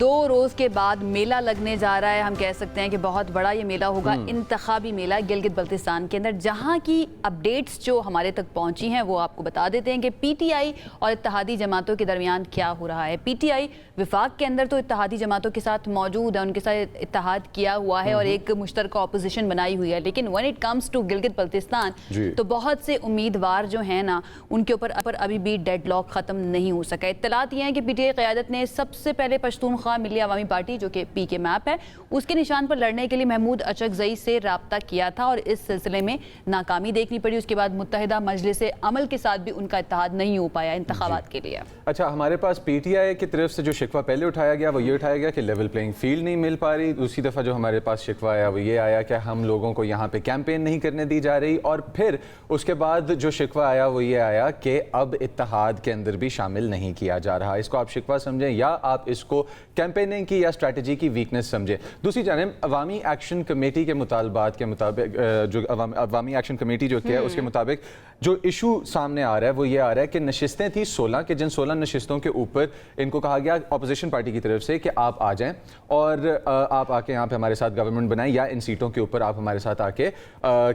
دو روز کے بعد میلہ لگنے جا رہا ہے. ہم کہہ سکتے ہیں کہ بہت بڑا یہ میلہ ہوگا, انتخابی میلہ گلگت بلتستان کے اندر, جہاں کی اپڈیٹس جو ہمارے تک پہنچی ہیں وہ آپ کو بتا دیتے ہیں کہ پی ٹی آئی اور اتحادی جماعتوں کے درمیان کیا ہو رہا ہے. پی ٹی آئی وفاق کے اندر تو اتحادی جماعتوں کے ساتھ موجود ہے, ان کے ساتھ اتحاد کیا ہوا ہے اور ایک مشترکہ اپوزیشن بنائی ہوئی ہے, لیکن when it comes to Gilgit Baltistan تو بہت سے امیدوار جو ہیں نا ان کے اوپر ابھی بھی ڈیڈ لاک ختم نہیں ہو سکا. اطلاعات یہ ہیں کہ پی ٹی آئی قیادت نے سب سے پہلے پشتونخوا ملی عوامی پارٹی جو کہ پی کے میپ ہے اس کے نشان پر لڑنے کے لیے محمود اچکزئی سے رابطہ کیا تھا اور اس سلسلے میں ناکامی دیکھنی پڑی. اس کے بعد متحدہ مجلس عمل کے ساتھ بھی ان کا اتحاد نہیں ہو پایا انتخابات کے لیے. اچھا, ہمارے پاس پی ٹی آئی کی طرف سے جو شکوہ پہلے اٹھایا گیا وہ یہ اٹھایا گیا کہ لیول پلینگ فیلڈ نہیں مل پا رہی. دوسری دفعہ جو ہمارے پاس شکوہ آیا وہ یہ آیا کہ ہم لوگوں کو یہاں پہ کیمپین نہیں کرنے دی جا رہی, اور پھر اس کے بعد جو شکوہ آیا وہ یہ آیا کہ اب اتحاد کے اندر بھی شامل نہیں کیا جا رہا. اس کو آپ شکوہ سمجھیں یا آپ اس کو کیمپیننگ کی یا اسٹریٹجی کی ویکنس سمجھیں. دوسری جانب عوامی ایکشن کمیٹی کے مطالبات کے مطابق جو عوامی ایکشن کمیٹی جو ہے اس کے مطابق جو ایشو سامنے آ رہا ہے وہ یہ آ رہا ہے کہ نشستیں تھیں 16 کہ جن 16 نشستوں کے اوپر ان کو کہا گیا اپوزیشن پارٹی کی طرف سے کہ آپ آ جائیں اور آپ آ کے یہاں پہ ہمارے ساتھ گورنمنٹ بنائیں یا ان سیٹوں کے اوپر آپ ہمارے ساتھ آ کے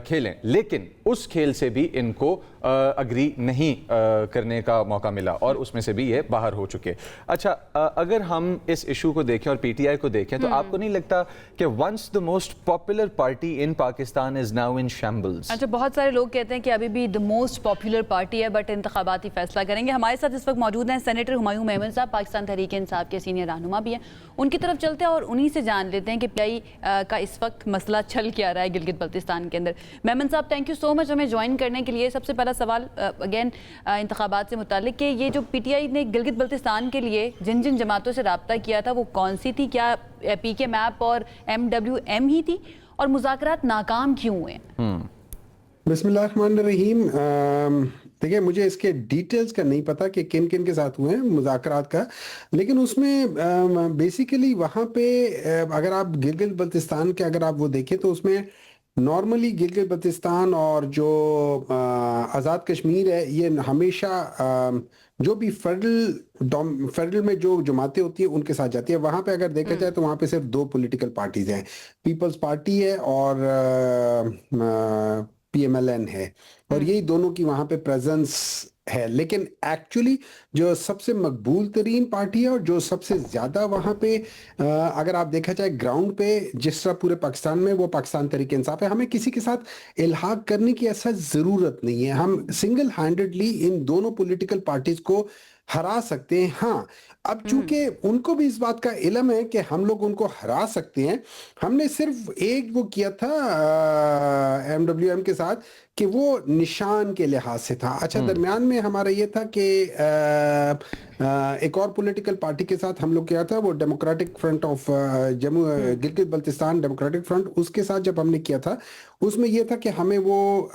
کھیلیں, لیکن اس کھیل سے بھی ان کو اگری نہیں کرنے کا موقع ملا اور اس میں سے بھی یہ باہر ہو چکے. اچھا, اگر ہم اس ایشو کو دیکھیں اور پی ٹی آئی کو دیکھیں تو آپ کو نہیں لگتا کہ once the most popular party in Pakistan is now in shambles? اچھا, بہت سارے لوگ کہتے ہیں کہ ابھی بھی دا موسٹ پاپولر پارٹی ہے بٹ انتخاباتی فیصلہ کریں گے. ہمارے ساتھ اس وقت موجود ہیں سینیٹر ہمایوں میمن صاحب, پاکستان تحریک انصاف کے سینئر رہنما بھی ہیں. ان کی طرف چلتے ہیں اور انہی سے جان لیتے ہیں کہ پی آئی کا اس وقت مسئلہ چل کیا رہا ہے گلگت بلتستان کے اندر. میمن صاحب, تھینک یو سو مچ ہمیں جوائن کرنے کے لیے. سب سے پہلا سوال اگین انتخابات سے متعلق کہ یہ جو پی ٹی آئی نے گلگت بلتستان کے لیے جن جن جماعتوں سے رابطہ کیا تھا وہ کون سی تھی؟ کیا پی کے میپ اور ایم ڈبلیو ایم ہی تھی, اور مذاکرات ناکام کیوں ہوئے؟ بسم اللہ الرحمن الرحیم. دیکھیں, مجھے اس کے ڈیٹیلز کا نہیں پتا کہ کن کن کے ساتھ ہوئے ہیں مذاکرات کا, لیکن اس میں بیسیکلی وہاں پہ اگر آپ گلگت بلتستان کے اگر آپ وہ دیکھیں تو اس میں نارملی گلگت بلتستان اور جو آزاد کشمیر ہے یہ ہمیشہ جو بھی فیڈرل میں جو جماعتیں ہوتی ہیں ان کے ساتھ جاتی ہے. وہاں پہ اگر دیکھا جائے تو وہاں پہ صرف دو پولیٹیکل پارٹیز ہیں, پیپلز پارٹی ہے اور پی ایم ایل این ہے, اور یہی دونوں کی وہاں پہ پریزنس ہے. لیکن ایکچولی جو سب سے مقبول ترین پارٹی ہے اور جو سب سے زیادہ وہاں پہ اگر آپ دیکھا جائے گراؤنڈ پہ جس طرح پورے پاکستان میں, وہ پاکستان تحریک انصاف ہے. ہمیں کسی کے ساتھ الحاق کرنے کی ایسا ضرورت نہیں ہے, ہم سنگل ہینڈڈلی ان دونوں پولیٹیکل پارٹیز کو ہرا سکتے ہیں. ہاں, اب چونکہ ان کو بھی اس بات کا علم ہے کہ ہم لوگ ان کو ہرا سکتے ہیں, ہم نے صرف ایک وہ کیا تھا ایم ڈبلیو ایم کے ساتھ کہ وہ نشان کے لحاظ سے تھا. اچھا, درمیان میں ہمارا یہ تھا کہ ایک اور پولیٹیکل پارٹی کے ساتھ ہم لوگ کیا تھا, وہ democratic front of Jammu Gilgit Baltistan democratic front, اس کے ساتھ جب ہم نے کیا تھا اس میں یہ تھا کہ ہمیں وہ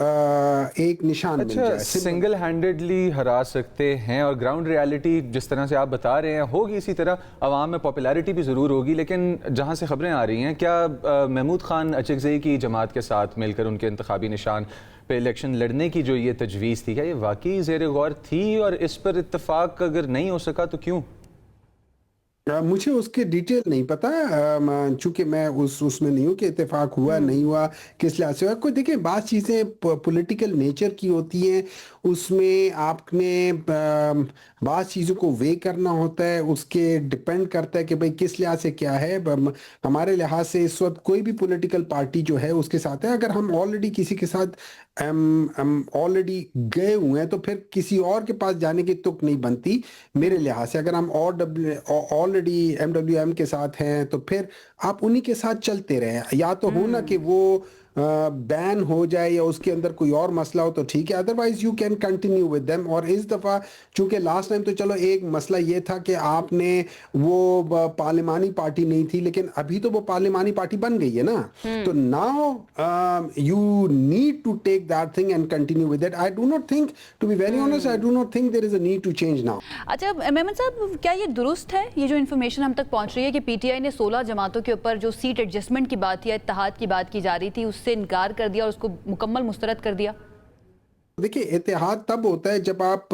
ایک نشان مل جائے. سنگل ہینڈڈلی ہرا سکتے ہیں, اور گراؤنڈ ریالٹی جس طرح سے آپ بتا رہے ہیں ہوگی اسی طرح, عوام میں پاپولیرٹی بھی ضرور ہوگی. لیکن جہاں سے خبریں آ رہی ہیں, کیا محمود خان اچکزئی کی جماعت کے ساتھ مل کر ان کے انتخابی نشان پہ الیکشن لڑنے کی جو یہ تجویز تھی, کیا یہ واقعی زیر غور تھی, اور اس پر اتفاق اگر نہیں ہو سکا تو کیوں؟ مجھے اس کے ڈیٹیل نہیں پتا, چونکہ میں اس میں نہیں ہوں کہ اتفاق ہوا نہیں ہوا کس لحاظ سے ہوا. کوئی دیکھیں, بعض چیزیں پولیٹیکل نیچر کی ہوتی ہیں, اس میں آپ نے بعض چیزوں کو وے کرنا ہوتا ہے, اس کے ڈپینڈ کرتا ہے کہ بھئی کس لحاظ سے کیا ہے. ہمارے لحاظ سے اس وقت کوئی بھی پولیٹیکل پارٹی جو ہے اس کے ساتھ ہے. اگر ہم آلریڈی کسی کے ساتھ آلریڈی گئے ہوئے ہیں تو پھر کسی اور کے پاس جانے کی تک نہیں بنتی میرے لحاظ سے. اگر ہم آلریڈی ایم ڈبلیو ایم کے ساتھ ہیں تو پھر آپ انہی کے ساتھ چلتے رہیں. یا تو ہونا کہ وہ بین ہو جائے یا اس کے اندر کوئی اور مسئلہ ہو تو ٹھیک ہے, otherwise you can continue with them. اور اس دفعہ چونکہ لاسٹ ٹائم تو چلو ایک مسئلہ یہ تھا کہ آپ نے وہ پارلیمانی پارٹی نہیں تھی, لیکن ابھی تو وہ پارلیمانی پارٹی بن گئی ہے نا, تو now you need to take that thing and continue with it. I do not think, to be very honest, I do not think there is a need to change now. اچھا میمن صاحب, کیا یہ درست ہے یہ جو انفارمیشن ہم تک پہنچ رہی ہے کہ پی ٹی آئی نے 16 جماعتوں کے اوپر جو سیٹ ایڈجسٹمنٹ کی بات یا اتحاد کی بات کی جا رہی تھی اس سے انکار کر دیا اور اس کو مکمل مسترد کر دیا؟ دیکھیں, اتحاد تب ہوتا ہے جب آپ